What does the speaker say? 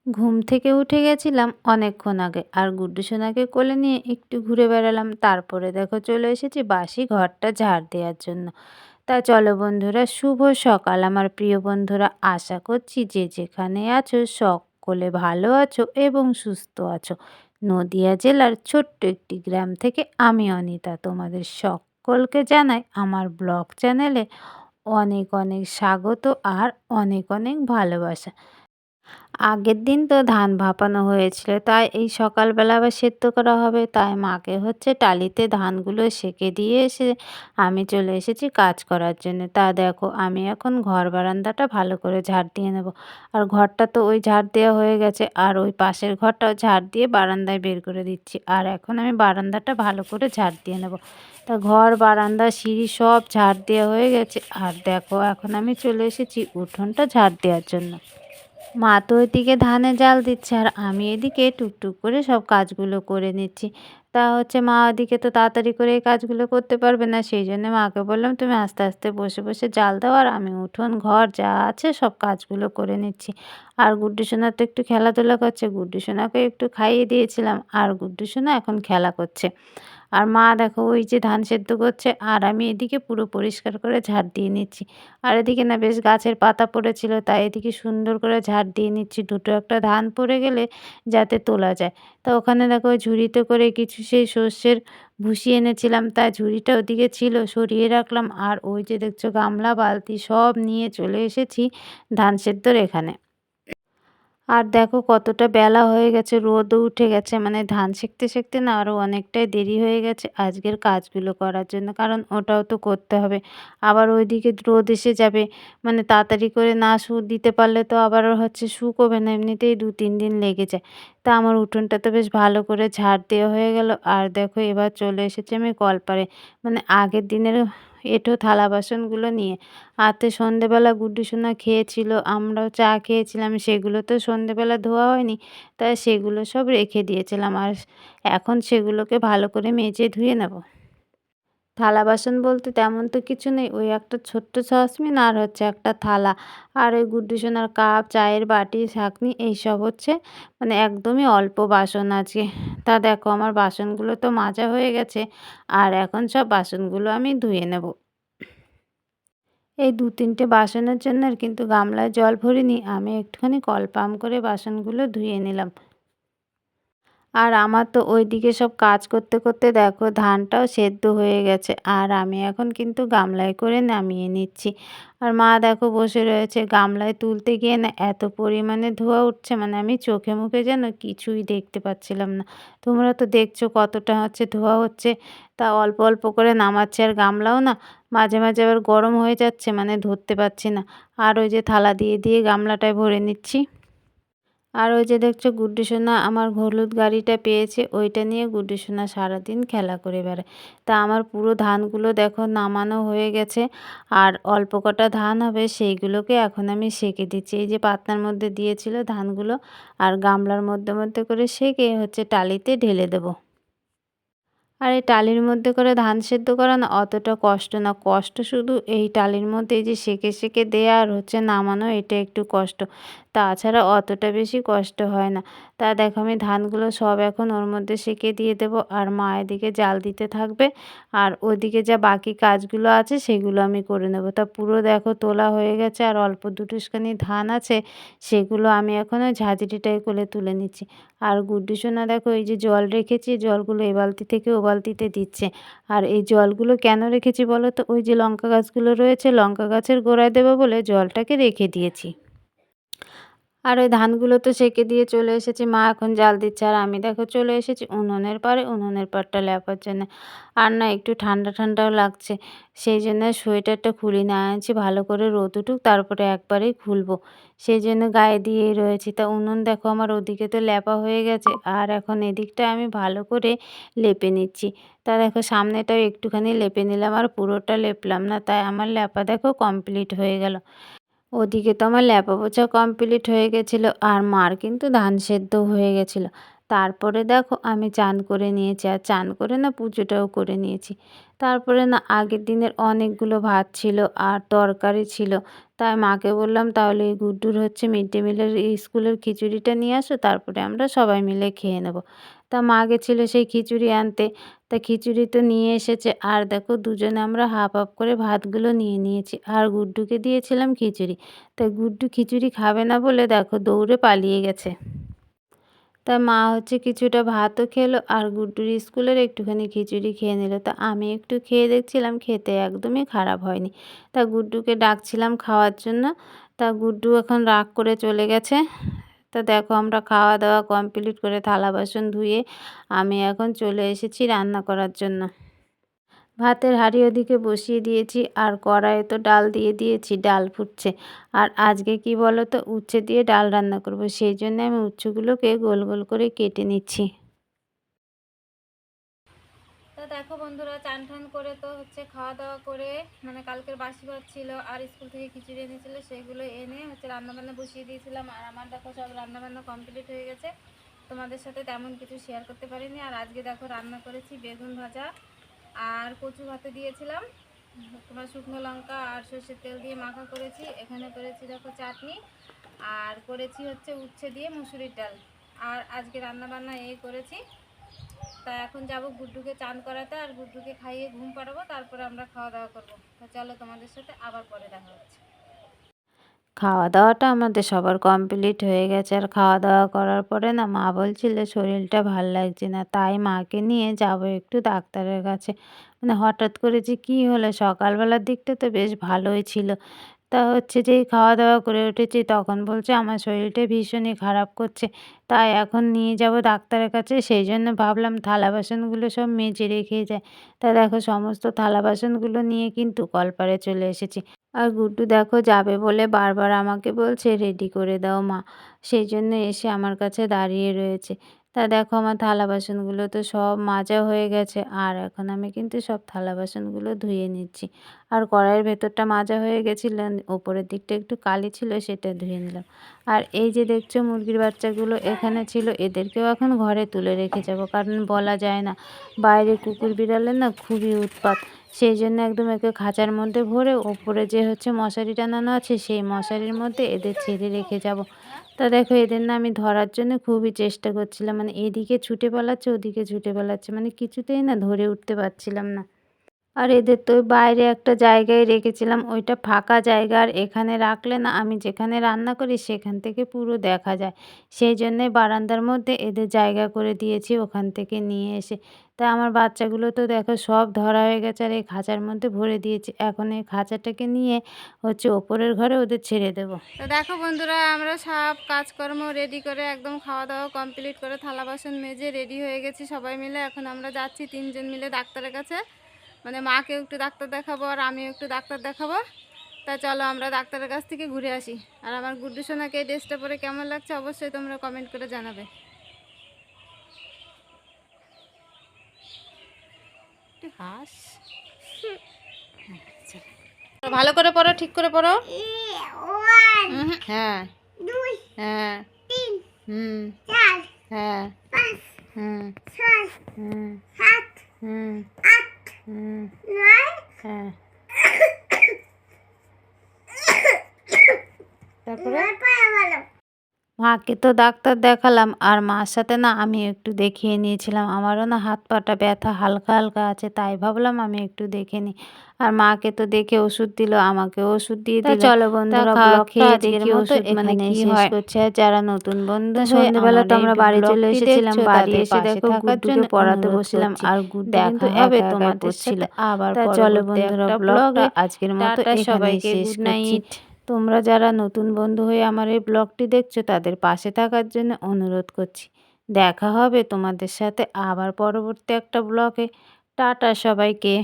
ঘুম থেকে উঠে গেছিলাম অনেকক্ষণ আগে আর গুড্ডু সোনাকে কোলে নিয়ে একটু ঘুরে বেড়ালাম। তারপরে দেখো চলে এসেছি বাসি ঘরটা ঝাড় দেওয়ার জন্য। তা চলো বন্ধুরা, শুভ সকাল আমার প্রিয় বন্ধুরা। আশা করছি যে যেখানে আছো সকলে ভালো আছো এবং সুস্থ আছো। নদিয়া জেলার ছোট্ট একটি গ্রাম থেকে আমি অনিতা তোমাদের সকলকে জানাই আমার ব্লগ চ্যানেলে অনেক অনেক স্বাগত আর অনেক অনেক ভালোবাসা। আগের দিন তো ধান ভাপানো হয়েছিল, তাই এই সকালবেলা আবার সেদ্ধ করা হবে, তাই মাকে হচ্ছে টালিতে ধানগুলো সেঁকে দিয়ে এসে আমি চলে এসেছি কাজ করার জন্য। তা দেখো আমি এখন ঘর বারান্দাটা ভালো করে ঝাড় দিয়ে নেব। আর ঘরটা তো ওই ঝাড় দেওয়া হয়ে গেছে, আর ওই পাশের ঘরটাও ঝাড় দিয়ে বারান্দায় বের করে দিচ্ছি। আর এখন আমি বারান্দাটা ভালো করে ঝাড় দিয়ে নেব। তা ঘর বারান্দা সিঁড়ি সব ঝাড় দেওয়া হয়ে গেছে। আর দেখো এখন আমি চলে এসেছি উঠোনটা ঝাড় দেওয়ার জন্য। মা তো ওইদিকে ধানে জাল দিচ্ছে আর আমি এদিকে টুকটুক করে সব কাজগুলো করে নিচ্ছি। তা হচ্ছে মা ওদিকে তো তাড়াতাড়ি করে এই কাজগুলো করতে পারবে না, সেই জন্য মাকে বললাম তুমি আস্তে আস্তে বসে বসে জাল দাও আর আমি উঠোন ঘর যা আছে সব কাজগুলো করে নিচ্ছি। আর গুড্ডু সোনা তো একটু খেলাধুলা করছে, গুড্ডু সোনাকে একটু খাইয়ে দিয়েছিলাম আর গুড্ডু সোনা এখন খেলা করছে। আর মা দেখো ওই যে ধান সেদ্ধ করছে আর আমি এদিকে পুরো পরিষ্কার করে ঝাড় দিয়ে নিচ্ছি। আর এদিকে না বেশ গাছের পাতা পড়েছিল, তাই এদিকে সুন্দর করে ঝাড় দিয়ে নিচ্ছি। দুটো একটা ধান পড়ে গেলে যাতে তোলা যায়। তা ওখানে দেখো ওই ঝুড়িতে করে কিছু সেই সর্ষের ভুসি এনেছিলাম, তা ঝুড়িটা ওদিকে ছিল সরিয়ে রাখলাম। আর ওই যে দেখছো গামলা বালতি সব নিয়ে চলে এসেছি ধান সেদ্ধর এখানে। আর দেখো কতটা বেলা হয়ে গেছে, রোদও উঠে গেছে, মানে ধান সেঁকতে সেঁকতে না আরও অনেকটাই দেরি হয়ে গেছে আজকের কাজগুলো করার জন্য, কারণ ওটাও তো করতে হবে। আবার ওইদিকে রোদ এসে যাবে, মানে তাড়াতাড়ি করে না দিতে পারলে তো আবার হচ্ছে শুকোবে না, এমনিতেই 2-3 দিন লেগে যায়। তা আমার উঠোনটা তো বেশ ভালো করে ঝাড় দেওয়া হয়ে গেল। আর দেখো এবার চলে এসেছি আমি কলপাড়ে, মানে আগের দিনের এঁঠো থালা বাসনগুলো নিয়ে। আর তো সন্ধেবেলা গুড্ডু সোনা খেয়েছিল, আমরাও চা খেয়েছিলাম, সেগুলো তো সন্ধেবেলা ধোয়া হয়নি, তাই সেগুলো সব রেখে দিয়েছিলাম। আর এখন সেগুলোকে ভালো করে মেজে ধুয়ে নেব। থালা বাসন বলতে তেমন তো কিছু নেই, ওই একটা ছোট্ট সসপ্যান আর হচ্ছে একটা থালা। আর ওই গুড্ডু সোনার কাপ, চায়ের বাটি, ছাঁকনি এইসব হচ্ছে, মানে একদমই অল্প বাসন আছে। তা দেখো আমার বাসনগুলো তো মাজা হয়ে গেছে আর এখন সব বাসনগুলো আমি ধুয়ে নেব। এই ২-৩টে বাসনের জন্য আর কিন্তু গামলায় জল ভরিনি, আমি একটুখানি কল পাম্প করে বাসনগুলো ধুয়ে নিলাম। আর আমার তো ওইদিকে সব কাজ করতে করতে দেখো ধানটাও সেদ্ধ হয়ে গেছে আর আমি এখন কিন্তু গামলায় করে নামিয়ে নিচ্ছি। আর মা দেখো বসে রয়েছে, গামলায় তুলতে গিয়ে না এত পরিমাণে ধোঁয়া উঠছে, মানে আমি চোখে মুখে যেন কিছুই দেখতে পাচ্ছিলাম না। তোমরা তো দেখছো কতটা হচ্ছে ধোঁয়া হচ্ছে। তা অল্প অল্প করে নামাচ্ছে আর গামলাও না মাঝে মাঝে আবার গরম হয়ে যাচ্ছে, মানে ধরতে পারছি না। আর ওই যে থালা দিয়ে দিয়ে গামলাটায় ভরে নিচ্ছি। আর ওই যে দেখছো গুড্ডু সোনা আমার হলুদ গাড়িটা পেয়েছে, ওইটা নিয়ে গুড্ডু সোনা সারাদিন খেলা করে বেড়ায়। তা আমার পুরো ধানগুলো দেখো নামানো হয়ে গেছে আর অল্প কটা ধান হবে সেইগুলোকে এখন আমি সেঁকে দিচ্ছি। এই যে পাতনার মধ্যে দিয়েছিল ধানগুলো আর গামলার মধ্যে মধ্যে করে সেঁকে হচ্ছে টালিতে ঢেলে দেবো। আর এই টালির মধ্যে করে ধান সেদ্ধ করা না অতটা কষ্ট না, কষ্ট শুধু এই টালির মধ্যে এই যে সেঁকে সেঁকে দেয়া আর হচ্ছে নামানো, এটা একটু কষ্ট। তাছাড়া অতটা বেশি কষ্ট হয় না। তা দেখো আমি ধানগুলো সব এখন ওর মধ্যে সেঁকে দিয়ে দেবো আর মা এদিকে জাল দিতে থাকবে আর ওদিকে যা বাকি কাজগুলো আছে সেগুলো আমি করে নেব। তা পুরো দেখো তোলা হয়ে গেছে আর অল্প দুটুসখানি ধান আছে, সেগুলো আমি এখন ওই ঝাঁঝরিটায় করে তুলে নিচ্ছি। আর গুড্ডু সোনা দেখো এই যে জল রেখেছি, জলগুলো এ বালতি থেকে ও বালতিতে দিচ্ছে। আর এই জলগুলো কেন রেখেছি বলো তো, ওই যে লঙ্কা গাছগুলো রয়েছে, লঙ্কা গাছের গোড়ায় দেবো বলে জলটাকে রেখে দিয়েছি। আর ওই ধানগুলো তো সেঁকে দিয়ে চলে এসেছি, মা এখন জাল দিচ্ছে আর আমি দেখো চলে এসেছি উনুনের পাড়ে, উনুনের পাড়টা লেপার জন্য। আর না একটু ঠান্ডা ঠান্ডাও লাগছে, সেই জন্য সোয়েটারটা খুলি না, আনছি ভালো করে রোদ উঠুক তারপরে একবারেই খুলবো, সেই জন্য গায়ে দিয়েই রয়েছি। তা উনুন দেখো আমার ওদিকে তো লেপা হয়ে গেছে আর এখন এদিকটা আমি ভালো করে লেপে নিচ্ছি। তা দেখো সামনেটাও একটুখানি লেপে নিলাম আর পুরোটা লেপলাম না, তাই আমার লেপা দেখো কমপ্লিট হয়ে গেল। ওদিকে তো আমার ল্যাপা পোছা কমপ্লিট হয়ে গেছিলো আর মার কিন্তু ধান সেদ্ধ হয়ে গেছিলো। তারপরে দেখো আমি চান করে নিয়েছি আর চান করে না পুজোটাও করে নিয়েছি। তারপরে না আগের দিনের অনেকগুলো ভাত ছিল আর তরকারি ছিল, তাই মাকে বললাম, তাহলে এই গুড্ডুর হচ্ছে মিড ডে মিলের স্কুলের খিচুড়িটা নিয়ে আসো, তারপরে আমরা সবাই মিলে খেয়ে নেব। তা মা গেছিলো সেই খিচুড়ি আনতে। তা খিচুড়ি তো নিয়ে এসেছে, আর দেখো দুজনে আমরা হাফ হাফ করে ভাতগুলো নিয়ে নিয়েছি, আর গুড্ডুকে দিয়েছিলাম খিচুড়ি। তাই গুড্ডু খিচুড়ি খাবে না বলে দেখো দৌড়ে পালিয়ে গেছে। তা মা হচ্ছে কিছুটা ভাতও খেলো, আর গুড্ডুর স্কুলের একটুখানি খিচুড়ি খেয়ে নিল। তা আমি একটু খেয়ে দেখছিলাম, খেতে একদমই খারাপ হয়নি। তা গুড্ডুকে ডাকছিলাম খাওয়ার জন্য। তা গুড্ডু এখন রাগ করে চলে গেছে। তা দেখো আমরা খাওয়া দাওয়া কমপ্লিট করে থালা বাসন ধুয়ে আমি এখন চলে এসেছি রান্না করার জন্য। ভাতের হাঁড়ি ওদিকে বসিয়ে দিয়েছি, আর কড়াইয়ে তো ডাল দিয়ে দিয়েছি, ডাল ফুটছে। আর আজকে কি বলো তো, উচ্ছে দিয়ে ডাল রান্না করব, সেই জন্য আমি উচ্ছেগুলোকে গোল গোল করে কেটে নিচ্ছি। তো দেখো বন্ধুরা, চান টান করে তো হচ্ছে খাওয়া দাওয়া করে, মানে কালকের বাসি ভাত ছিল আর স্কুল থেকে খিচুড়ি এনেছিল, সেগুলো এনে হচ্ছে রান্নাবান্না বসিয়ে দিয়েছিলাম। আর আমার দেখো সব রান্নাবান্না কমপ্লিট হয়ে গেছে। তোমাদের সাথে তেমন কিছু শেয়ার করতে পারিনি। আর আজকে দেখো রান্না করেছি বেগুন ভাজা আর কচু ভাতে দিয়েছিলাম, তোমার শুকনো লঙ্কা আর সর্ষের তেল দিয়ে মাখা করেছি। এখানে করেছি দেখো চাটনি, আর করেছি হচ্ছে উচ্ছে দিয়ে মুসুরির ডাল। আর আজকে রান্নাবান্না এই করেছি। তা এখন যাব গুড্ডুকে চান করাতে, আর গুড্ডুকে খাইয়ে ঘুম পাড়াবো, তারপরে আমরা খাওয়া দাওয়া করবো। তো চলো তোমাদের সাথে আবার পরে দেখা হচ্ছে। খাওয়া দাওয়াটা আমাদের সবার কমপ্লিট হয়ে গেছে। আর খাওয়া দাওয়া করার পরে না মা বলছিল শরীরটা ভাল লাগছে না, তাই মাকে নিয়ে যাব একটু ডাক্তারের কাছে। মানে হঠাৎ করে যে কী হলো, সকালবেলার দিকটা তো বেশ ভালোই ছিল। তা হচ্ছে যেই খাওয়া দাওয়া করে উঠেছি তখন বলছে আমার শরীরটা ভীষণই খারাপ করছে, তাই এখন নিয়ে যাব ডাক্তারের কাছে। সেই জন্য ভাবলাম থালা বাসনগুলো সব মেজে রেখে যায়। তা দেখো সমস্ত থালা বাসনগুলো নিয়ে কিন্তু কলপাড়ে চলে এসেছি। আর গুড্ডু দেখো যাবে বলে বারবার আমাকে বলছে রেডি করে দাও মা, সেই জন্য এসে আমার কাছে দাঁড়িয়ে রয়েছে। তা দেখো আমার থালা বাসনগুলো তো সব মাজা হয়ে গেছে, আর এখন আমি কিন্তু সব থালা বাসনগুলো ধুয়ে নিচ্ছি। আর কড়াইয়ের ভেতরটা মাজা হয়ে গেছিল, ওপরের দিকটা একটু কালি ছিল, সেটা ধুয়ে নিলাম। আর এই যে দেখছো মুরগির বাচ্চাগুলো এখানে ছিল, এদেরকেও এখন ঘরে তুলে রেখে যাব, কারণ বলা যায় না, বাইরে কুকুর বিড়ালের না খুবই উৎপাত। সেই জন্য একদম একে খাঁচার মধ্যে ভরে ওপরে যে হচ্ছে মশারি টানানো আছে, সেই মশারির মধ্যে এদের ছেড়ে রেখে যাব। তা দেখো এদের না আমি ধরার জন্য খুবই চেষ্টা করছিলাম, মানে এদিকে ছুটে পালাচ্ছে ওদিকে ছুটে পালাচ্ছে, মানে কিছুতেই না ধরে উঠতে পারছিলাম না। আর এদের তো বাইরে একটা জায়গায় রেখেছিলাম, ওইটা ফাঁকা জায়গা, আর এখানে রাখলে না আমি যেখানে রান্না করি সেখান থেকে পুরো দেখা যায়। সেই জন্যে বারান্দার মধ্যে এদের জায়গা করে দিয়েছি, ওখান থেকে নিয়ে এসে। তা আমার বাচ্চাগুলো তো দেখো সব ধরা হয়ে গেছে, আর এই খাঁচার মধ্যে ভরে দিয়েছি। এখন এই খাঁচাটাকে নিয়ে হচ্ছে ওপরের ঘরে ওদের ছেড়ে দেবো। তো দেখো বন্ধুরা, আমরা সব কাজকর্ম রেডি করে একদম খাওয়া দাওয়া কমপ্লিট করে থালা বাসন মেজে রেডি হয়ে গেছি সবাই মিলে। এখন আমরা যাচ্ছি তিনজন মিলে ডাক্তারের কাছে, মানে মাকে একটু ডাক্তার দেখাবো আর আমিও একটু ডাক্তার দেখাবো। তা চলো আমরা ডাক্তারের কাছ থেকে ঘুরে আসি। আর আমার গুড্ডু সোনাকে এই ড্রেসটা পরে কেমন লাগছে অবশ্যই তোমরা কমেন্ট করে জানাবে। হাস ভালো করে পড়ো, ঠিক করে পড়ো। হ্যাঁ হ্যাঁ হুম হ্যাঁ হুম হুম হুম হুম হ্যাঁ তারপরে মাকে তো ডাক্তার দেখালাম, আর মার সাথে না আমি একটু দেখিয়ে নিয়েছিলাম। আমারও না হাত পাটা ব্যথা হালকা হালকা আছে, তাই ভাবলাম আমি একটু দেখে নিই। আর মাকে তো দেখে ওষুধ দিল, আমাকে ওষুধ দিয়ে দিল। চলো বন্ধুরা খেয়ে দেখি ওষুধ মানে কি হয় করছে। যারা নতুন বন্ধু সন্ধ্যেবেলা তো আমরা বাড়ি চলে এসেছিলাম, বাড়ি এসে দেখো গুড্ডুকে পড়াতে বসছিলাম, আর গুড্ডু কিন্তু হবে তোমাদের সাথে আবার। তা চলো বন্ধুরা ব্লগটা আজকের মতো এখানেই শেষ করছি। তোমরা যারা নতুন বন্ধু হয়ে আমার এই ব্লগটি দেখছো তাদের পাশে থাকার জন্য অনুরোধ করছি। দেখা হবে তোমাদের সাথে আবার পরবর্তী একটা ব্লগে। টাটা সবাইকে।